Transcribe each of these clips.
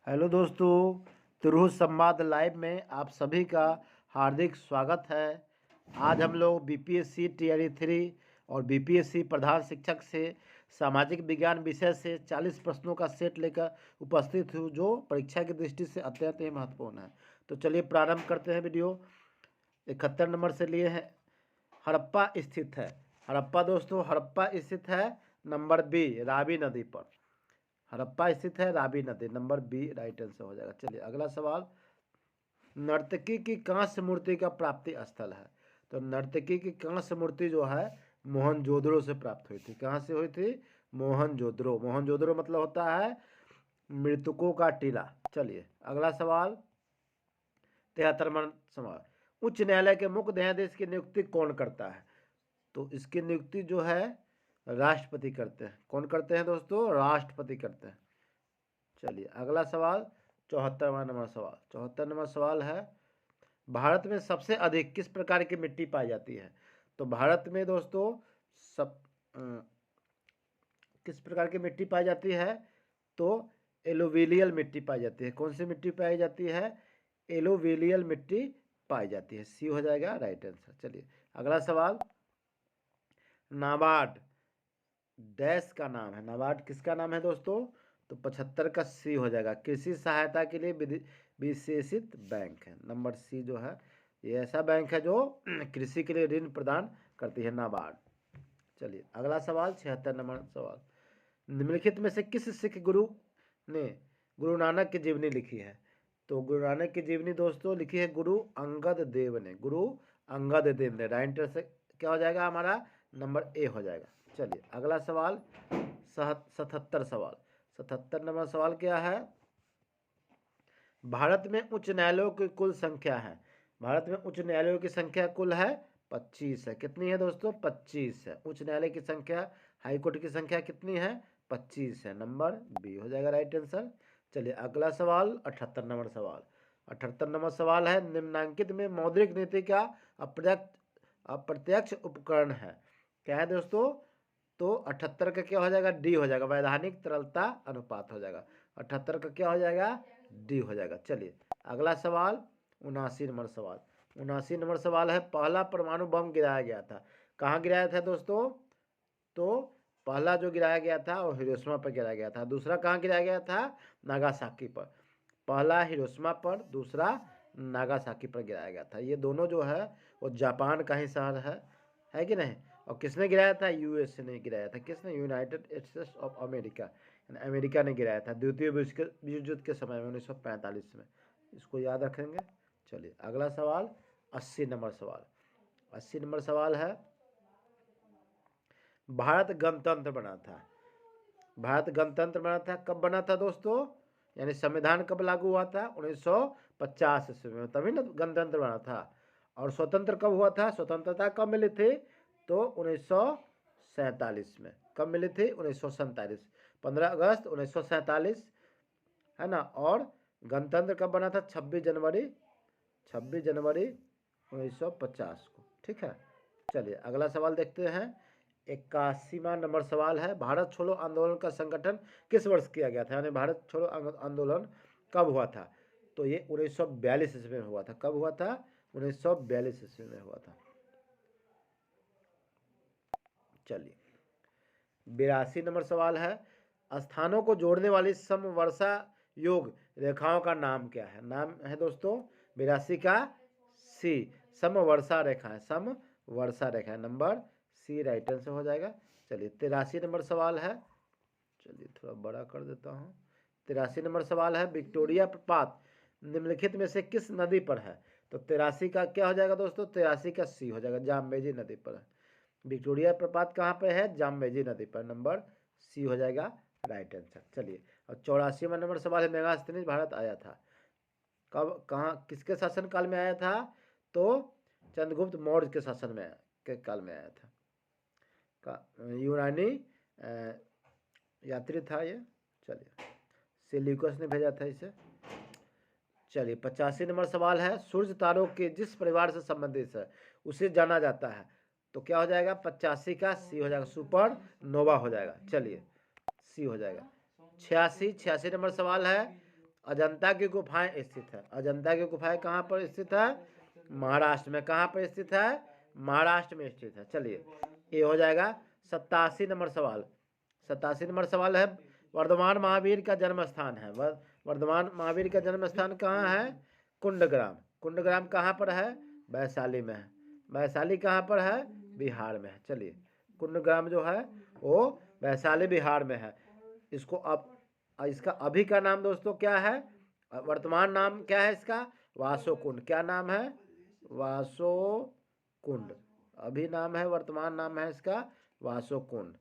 Hello दोस्तों, तिरहुत संवाद live में आप सभी का हार्दिक स्वागत है। आज हम लोग बीपीएससी टीआरई 3 और बीपीएससी प्रधान शिक्षक से सामाजिक विज्ञान विषय से 40 प्रश्नों का सेट लेकर उपस्थित हूँ, जो परीक्षा की दृष्टि से अत्यंत ही महत्वपूर्ण है। तो चलिए प्रारंभ करते हैं। वीडियो 71 नंबर से लिए हैं। हड़प्पा स्थित है। हड़प्पा दोस्तों, हड़प्पा स्थित है नंबर बी, रावी नदी पर। हड़प्पा स्थित है रावी नदी, नंबर बी राइट आंसर हो जाएगा। चलिए अगला सवाल। नर्तकी की कांस्य मूर्ति का प्राप्ति स्थल है। तो नर्तकी की कांस्य मूर्ति जो है मोहनजोदड़ो से प्राप्त हुई थी। कहाँ से हुई थी? मोहनजोदड़ो। मोहनजोदड़ो मतलब होता है मृतकों का टीला। चलिए अगला सवाल। 73वां सवाल। उच्च न्यायालय के मुख्य न्यायाधीश की नियुक्ति कौन करता है? तो इसकी नियुक्ति जो है राष्ट्रपति करते हैं। कौन करते हैं दोस्तों? राष्ट्रपति करते हैं। चलिए अगला सवाल। 74वां नंबर सवाल। 74 नंबर सवाल है, भारत में सबसे अधिक किस प्रकार की मिट्टी पाई जाती है? तो भारत में दोस्तों सब किस प्रकार की मिट्टी पाई जाती है? तो एलोविलियल मिट्टी पाई जाती है। कौन सी मिट्टी पाई जाती है? एलोविलियल मिट्टी पाई जाती है। सी हो जाएगा राइट आंसर। चलिए अगला सवाल। नाबार्ड डैश का नाम है। नाबार्ड किसका नाम है दोस्तों? तो 75 का सी हो जाएगा। कृषि सहायता के लिए विशेषित बैंक है। नंबर सी जो है ये ऐसा बैंक है जो कृषि के लिए ऋण प्रदान करती है, नाबार्ड। चलिए अगला सवाल। 76 नंबर सवाल। निम्नलिखित में से किस सिख गुरु ने गुरु नानक की जीवनी लिखी है? तो गुरु नानक की जीवनी दोस्तों लिखी है गुरु अंगद देव ने। गुरु अंगद देव ने। राइट आंसर क्या हो जाएगा हमारा? नंबर ए हो जाएगा। चलिए अगला सवाल। 77 सवाल। 77 नंबर सवाल क्या है? भारत में उच्च न्यायालयों की कुल संख्या है। भारत में उच्च न्यायालयों की संख्या कुल है 25 है। कितनी है दोस्तों? 25 है। उच्च न्यायालय की संख्या, हाईकोर्ट की संख्या कितनी है? 25 है। नंबर बी हो जाएगा राइट आंसर। चलिए अगला सवाल। 78 नंबर सवाल। 78 नंबर सवाल है, निम्नांकित में मौद्रिक नीति का अप्रत्यक्ष उपकरण है। क्या है दोस्तों? तो 78 का क्या हो जाएगा? डी हो जाएगा। वैधानिक तरलता अनुपात हो जाएगा। 78 का क्या हो जाएगा? डी हो जाएगा। चलिए अगला सवाल। 79 नंबर सवाल। 79 नंबर सवाल है, पहला परमाणु बम गिराया गया था। कहाँ गिराया था दोस्तों? तो पहला जो गिराया गया था वो हिरोशिमा पर गिराया गया था। दूसरा कहाँ गिराया गया था? नागासाकी पर। पहला हिरोशिमा पर, दूसरा नागासाकी पर गिराया गया था। ये दोनों जो है वो जापान का ही शहर है कि नहीं? और किसने गिराया था? यूएसए ने गिराया था। किसने? United states of America, America ने गिराया था द्वितीय विश्व युद्ध के समय में 1945 में। इसको याद रखेंगे। चलिए अगला सवाल। 80 नंबर सवाल। 80 नंबर सवाल है, भारत गणतंत्र बना था। भारत गणतंत्र बना था, कब बना था दोस्तों? यानी संविधान कब लागू हुआ था? 1950 ईस्वी में, तभी ना गणतंत्र बना था। और स्वतंत्र कब हुआ था? स्वतंत्रता कब मिली थी? तो 1947 में। कब मिली थी? 1947, 15 अगस्त 1947, है ना। और गणतंत्र कब बना था? 26 जनवरी 1950 को। ठीक है। चलिए अगला सवाल देखते हैं। 81वां नंबर सवाल है, भारत छोड़ो आंदोलन का संगठन किस वर्ष किया गया था? यानी भारत छोड़ो आंदोलन कब हुआ था? तो ये 1942 ईस्वी में हुआ था। कब हुआ था? 1942 ईस्वी में हुआ था। चलिए 82 नंबर सवाल है, स्थानों को जोड़ने वाली समवर्षा योग रेखाओं का नाम क्या है? नाम है दोस्तों 82 का सी, समवर्षा रेखा है। समवर्षा रेखा है। नंबर सी राइट आंसर हो जाएगा। चलिए 83 नंबर सवाल है। चलिए थोड़ा बड़ा कर देता हूँ। 83 नंबर सवाल है, विक्टोरिया प्रपात निम्नलिखित में से किस नदी पर है? तो 83 का क्या हो जाएगा दोस्तों? 83 का सी हो जाएगा, जाम्बेजी नदी पर है। विक्टोरिया प्रपात कहाँ पे है? जाम्बेजी नदी पर। नंबर सी हो जाएगा राइट आंसर। चलिए और 84वां नंबर सवाल है, मेगास्थनीज भारत आया था कब, कहाँ, किसके शासन काल में आया था? तो चंद्रगुप्त मौर्य के शासन में के काल में आया था। यूनानी यात्री था ये। चलिए सेल्यूकस ने भेजा था इसे। चलिए 85 नंबर सवाल है, सूर्य तारों के जिस परिवार से संबंधित है उसे जाना जाता है। तो क्या हो जाएगा? 85 का सी हो जाएगा, सुपर नोवा हो जाएगा। चलिए सी हो जाएगा। 86 नंबर सवाल है, अजंता की गुफाएं स्थित है। अजंता की गुफाएं कहाँ पर स्थित है? महाराष्ट्र में। कहाँ पर स्थित है? महाराष्ट्र में स्थित है। चलिए ये हो जाएगा। 87 नंबर सवाल। 87 नंबर सवाल है, वर्धमान महावीर का जन्म स्थान है। वर्धमान महावीर का जन्म स्थान कहाँ है? कुंडग्राम। कुंडग्राम कहाँ पर है? वैशाली में है। वैशाली कहाँ पर है? बिहार में है। चलिए कुंडग्राम जो है वो वैशाली बिहार में है। इसको अब इसका अभी का नाम दोस्तों क्या है? वर्तमान नाम क्या है इसका? वासो कुंड। क्या नाम है? वासो कुंड। अभी नाम है, वर्तमान नाम है इसका वासो कुंड।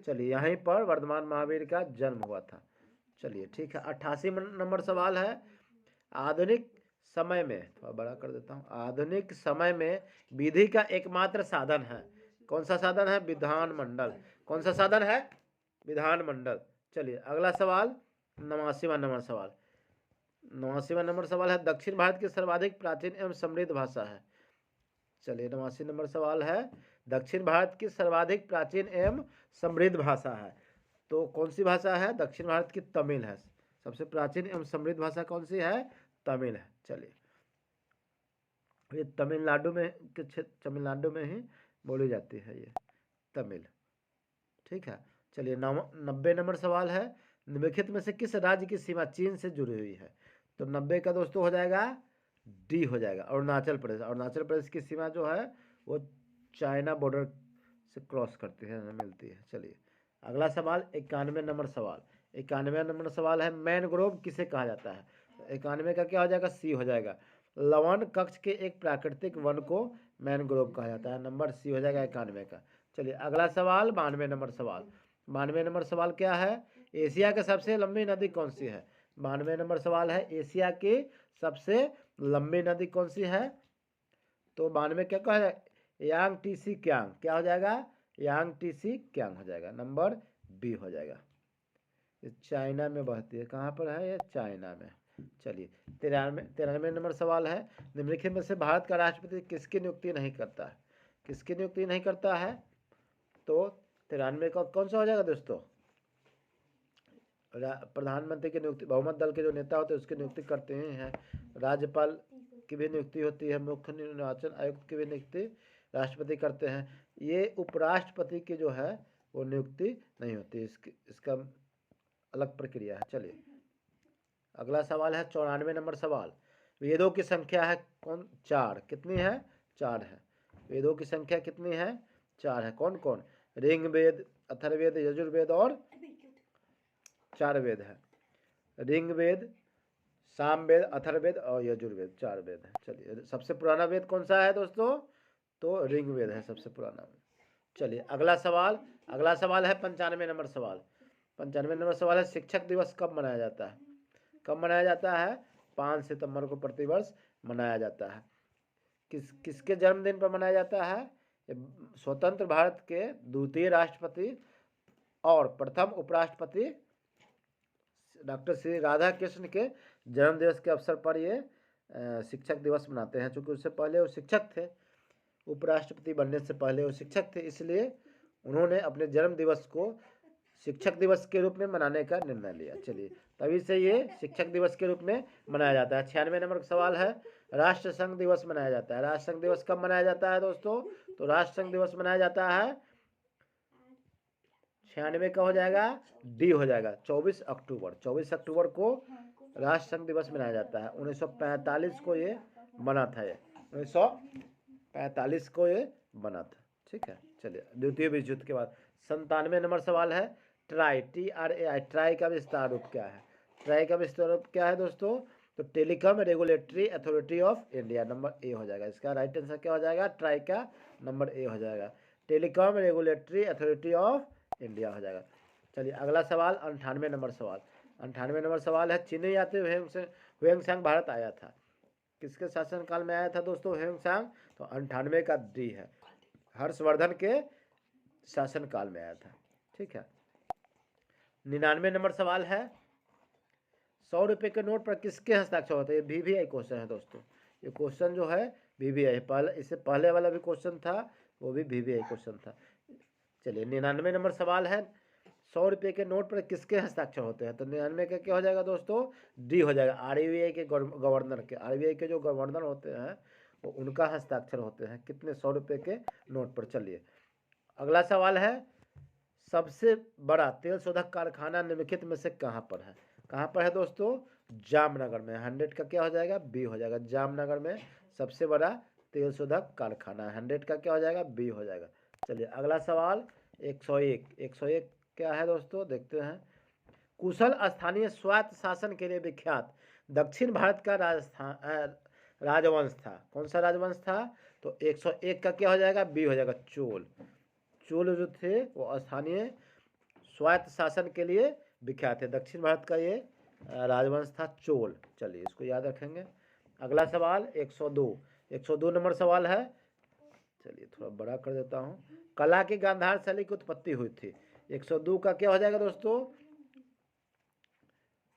चलिए यहीं पर वर्धमान महावीर का जन्म हुआ था। चलिए ठीक है। 88 नंबर सवाल है, आधुनिक समय में, थोड़ा बड़ा कर देता हूँ, आधुनिक समय में विधि का एकमात्र साधन है। कौन सा साधन है? विधानमंडल। कौन सा साधन है? विधानमंडल। चलिए अगला सवाल 89वां नंबर सवाल। 89वां नंबर सवाल है, दक्षिण भारत की सर्वाधिक प्राचीन एवं समृद्ध भाषा है। चलिए 89 नंबर सवाल है, दक्षिण भारत की सर्वाधिक प्राचीन एवं समृद्ध भाषा है। तो कौन सी भाषा है? दक्षिण भारत की तमिल है। सबसे प्राचीन एवं समृद्ध भाषा कौन सी है? तमिल है। चलिए ये तमिलनाडु में के क्षेत्र, तमिलनाडु में ही बोली जाती है ये तमिल। ठीक है। चलिए 90 नंबर सवाल है, निम्नलिखित में से किस राज्य की सीमा चीन से जुड़ी हुई है? तो 90 का दोस्तों हो जाएगा डी हो जाएगा, अरुणाचल प्रदेश। अरुणाचल प्रदेश की सीमा जो है वो चाइना बॉर्डर से क्रॉस करती है, मिलती है। चलिए अगला सवाल 91 नंबर सवाल। 91 नंबर सवाल है, मैनग्रोव किसे कहा जाता है? 91 का क्या हो जाएगा? सी हो जाएगा। लवण कक्ष के एक प्राकृतिक वन को मैनग्रोव कहा जाता है। नंबर सी हो जाएगा 91 का। चलिए अगला सवाल 92 नंबर सवाल। 92 नंबर सवाल क्या है? एशिया की सबसे लंबी नदी कौन सी है? 92 नंबर सवाल है, एशिया की सबसे लंबी नदी कौन सी है? तो 92 क्या कहा जाए? यांग टीसी क्यांग। क्या हो जाएगा? यांग टीसी क्यांग हो जाएगा। नंबर बी हो जाएगा। ये चाइना में बहती है। कहाँ पर है? ये चाइना में। चलिए 93 नंबर सवाल है, निम्नलिखित में से भारत का राष्ट्रपति किसकी नियुक्ति नहीं करता है? किसकी नियुक्ति नहीं करता है? तो 93 का कौन सा हो जाएगा दोस्तों? प्रधानमंत्री की नियुक्ति बहुमत दल के जो नेता होते हैं उसकी नियुक्ति करते हैं। राज्यपाल की भी नियुक्ति होती है, मुख्य निर्वाचन आयुक्त की भी नियुक्ति राष्ट्रपति करते हैं। ये उपराष्ट्रपति की जो है वो नियुक्ति नहीं होती, इसका अलग प्रक्रिया है। चलिए अगला सवाल है 94 नंबर सवाल, वेदों की संख्या है कौन? 4। कितनी है? 4 है। वेदों की संख्या कितनी है? 4 है। कौन कौन? ऋग्वेद, अथर्ववेद, यजुर्वेद और 4 वेद है। ऋग्वेद, सामवेद, अथर्ववेद और यजुर्वेद, 4 वेद है। चलिए सबसे पुराना वेद कौन सा है दोस्तों? तो ऋग्वेद है सबसे पुराना। चलिए अगला सवाल है 95 नंबर सवाल। 95 नंबर सवाल है, शिक्षक दिवस कब मनाया जाता है? कब मनाया जाता है? 5 सितंबर को प्रतिवर्ष मनाया जाता है। किसके जन्मदिन पर मनाया जाता है? स्वतंत्र भारत के द्वितीय राष्ट्रपति और प्रथम उपराष्ट्रपति डॉक्टर श्री राधा कृष्ण के जन्म दिवस के अवसर पर ये शिक्षक दिवस मनाते हैं। चूँकि उससे पहले वो शिक्षक थे, उपराष्ट्रपति बनने से पहले वो शिक्षक थे, इसलिए उन्होंने अपने जन्म दिवस को शिक्षक दिवस के रूप में मनाने का निर्णय लिया। चलिए तभी से ये शिक्षक दिवस के रूप में मनाया जाता है। 96 नंबर का सवाल है, राष्ट्र संघ दिवस मनाया जाता है। राष्ट्र संघ दिवस कब मनाया जाता है दोस्तों? तो राष्ट्र संघ दिवस मनाया जाता है 96 का हो जाएगा डी हो जाएगा 24 अक्टूबर। 24 अक्टूबर को राष्ट्र संघ दिवस मनाया जाता है। 1945 को ये बना था। ये 1945 को ये बना था। ठीक है। चलिए द्वितीय विश्व युद्ध के बाद। 97 नंबर सवाल है, ट्राई, TRAI, ट्राई का विस्तार रूप क्या है? ट्राई का विस्तार रूप क्या है दोस्तों? तो telecom regulatory authority of India. Number A हो जाएगा। इसका राइट आंसर क्या हो जाएगा? ट्राई का नंबर ए हो जाएगा। Telecom regulatory authority of India हो जाएगा। चलिए अगला सवाल 98 नंबर सवाल। 98 नंबर सवाल है, चीनी यात्री ह्वेंसांग भारत आया था। किसके शासनकाल में आया था दोस्तों ह्वेंसांग? तो 98 का डी है, हर्षवर्धन के शासनकाल में आया था। ठीक है। 99 नंबर सवाल है, 100 रुपये के नोट पर किसके हस्ताक्षर होते हैं? VVI क्वेश्चन है दोस्तों। ये क्वेश्चन जो है VVI, पहले इससे पहले वाला भी क्वेश्चन था, वो भी VVI क्वेश्चन था। चलिए 99 नंबर सवाल है, 100 रुपये के नोट पर किसके हस्ताक्षर होते हैं? तो 99 का क्या हो जाएगा दोस्तों? डी हो जाएगा। आरबीआई के गवर्नर के, आरबीआई के जो गवर्नर होते हैं वो उनका हस्ताक्षर होते हैं कितने? 100 रुपये के नोट पर। चलिए अगला सवाल है, सबसे बड़ा तेल शोधक कारखाना निम्नलिखित में से कहाँ पर है? कहाँ पर है दोस्तों? जामनगर में। 100 का क्या हो जाएगा? बी हो जाएगा। जामनगर में सबसे बड़ा तेल शोधक कारखाना है। 100 का क्या हो जाएगा? बी हो जाएगा। चलिए अगला सवाल 101। 101 क्या है दोस्तों? देखते हैं। कुशल स्थानीय स्वायत्त शासन के लिए विख्यात दक्षिण भारत का राजवंश था। कौन सा राजवंश था? तो 101 का क्या हो जाएगा? बी हो जाएगा। चोल। चोल जो थे वो स्थानीय स्वायत्त शासन के लिए विख्यात है। दक्षिण भारत का ये राजवंश था चोल। चलिए इसको याद रखेंगे। अगला सवाल 102। 102 नंबर सवाल है। चलिए थोड़ा बड़ा कर देता हूँ। कला की गांधार शैली की उत्पत्ति हुई थी। 102 का क्या हो जाएगा दोस्तों?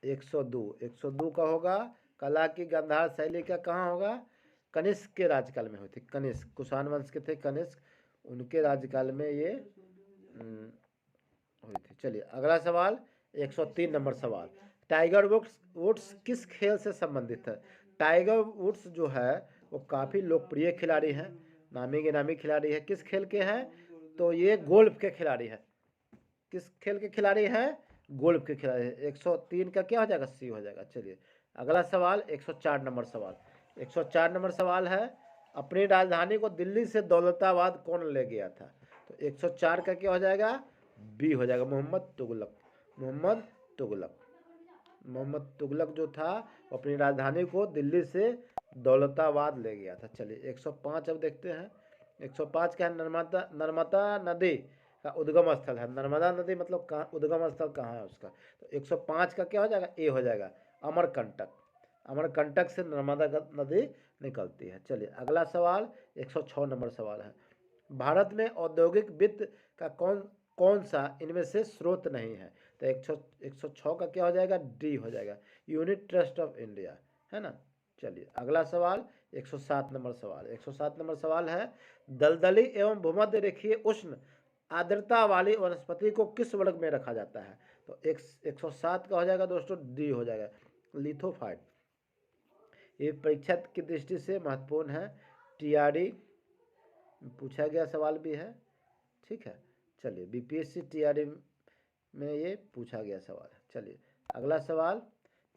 102 का होगा कला की गांधार शैली का कहाँ होगा? कनिष्क के राज्यकाल में हुई थी। कनिष्क कुषाण वंश के थे कनिष्क, उनके राज्यकाल में ये हुई थी। चलिए अगला सवाल 103 नंबर सवाल। टाइगर वुड्स किस खेल से संबंधित है? टाइगर वुड्स जो है वो काफ़ी लोकप्रिय खिलाड़ी हैं, नामी गिरामी खिलाड़ी है। किस खेल के हैं? तो ये गोल्फ के खिलाड़ी हैं। किस खेल के खिलाड़ी हैं? गोल्फ के खिलाड़ी हैं। 103 का क्या हो जाएगा? सी हो जाएगा। चलिए अगला सवाल 104 नंबर सवाल। 104 नंबर सवाल है, अपनी राजधानी को दिल्ली से दौलताबाद कौन ले गया था? तो 104 का क्या हो जाएगा? बी हो जाएगा। मोहम्मद तुगलक। मोहम्मद तुगलक। मोहम्मद तुगलक जो था वो अपनी राजधानी को दिल्ली से दौलताबाद ले गया था। चलिए 105 अब देखते हैं। 105 क्या है? नर्मदा नदी का उद्गम स्थल है। नर्मदा नदी मतलब कहाँ उद्गम स्थल कहाँ है उसका? तो 105 का क्या हो जाएगा? ए हो जाएगा। अमरकंटक। अमरकंटक से नर्मदा नदी निकलती है। चलिए अगला सवाल 106 नंबर सवाल है। भारत में औद्योगिक वित्त का कौन सा इनमें से स्रोत नहीं है? तो 106 का क्या हो जाएगा? डी हो जाएगा। यूनिट ट्रस्ट ऑफ इंडिया, है ना। चलिए अगला सवाल 107 नंबर सवाल। 107 नंबर सवाल है, दलदली एवं भूमध्य रेखीय उष्ण आर्द्रता वाली वनस्पति को किस वर्ग में रखा जाता है? तो 107 का हो जाएगा दोस्तों, डी हो जाएगा। लिथोफाइट। ये परीक्षा की दृष्टि से महत्वपूर्ण है, टीआरडी पूछा गया सवाल भी है। ठीक है। चलिए बीपीएससी टीआरडी में ये पूछा गया सवाल है। चलिए अगला सवाल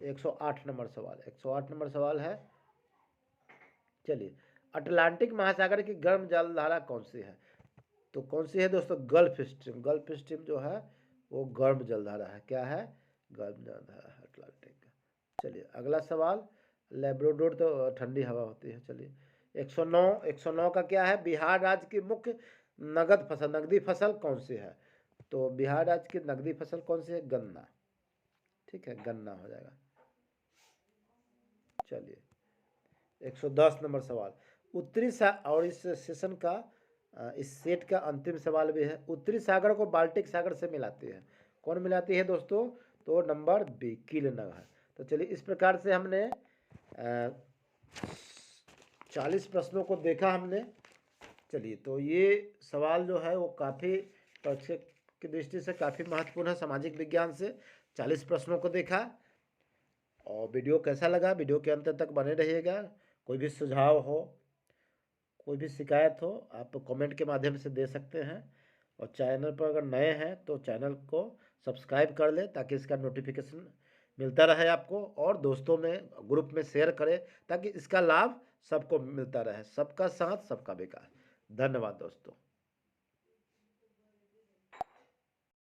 108 नंबर सवाल। 108 नंबर सवाल है, चलिए अटलांटिक महासागर की गर्म जलधारा कौन सी है? तो कौन सी है दोस्तों? Gulf stream. गल्फ स्ट्रीम जो है वो गर्म जलधारा है। क्या है? गर्म जलधारा है अटलांटिक का। चलिए अगला सवाल, लेब्राडोर तो ठंडी हवा होती है। चलिए 109 का क्या है? बिहार राज्य की मुख्य नगदी फसल कौन सी है? तो बिहार राज्य की नगदी फसल कौन सी है? गन्ना। ठीक है, गन्ना हो जाएगा। चलिए 110 नंबर सवाल, और इस सेशन का इस सेट का अंतिम सवाल भी है। उत्तरी सागर को बाल्टिक सागर से मिलाती है। कौन मिलाती है दोस्तों? तो नंबर बी, कीलनगर। तो चलिए इस प्रकार से हमने 40 प्रश्नों को देखा हमने। चलिए तो ये सवाल जो है वो काफ़ी परीक्षा की दृष्टि से काफ़ी महत्वपूर्ण है। सामाजिक विज्ञान से 40 प्रश्नों को देखा। और वीडियो कैसा लगा? वीडियो के अंत तक बने रहिएगा। कोई भी सुझाव हो, कोई भी शिकायत हो, आप कमेंट के माध्यम से दे सकते हैं। और चैनल पर अगर नए हैं तो चैनल को सब्सक्राइब कर लें ताकि इसका नोटिफिकेशन मिलता रहे आपको। और दोस्तों में ग्रुप में शेयर करें ताकि इसका लाभ सबको मिलता रहे। सबका साथ सबका विकास। धन्यवाद दोस्तों।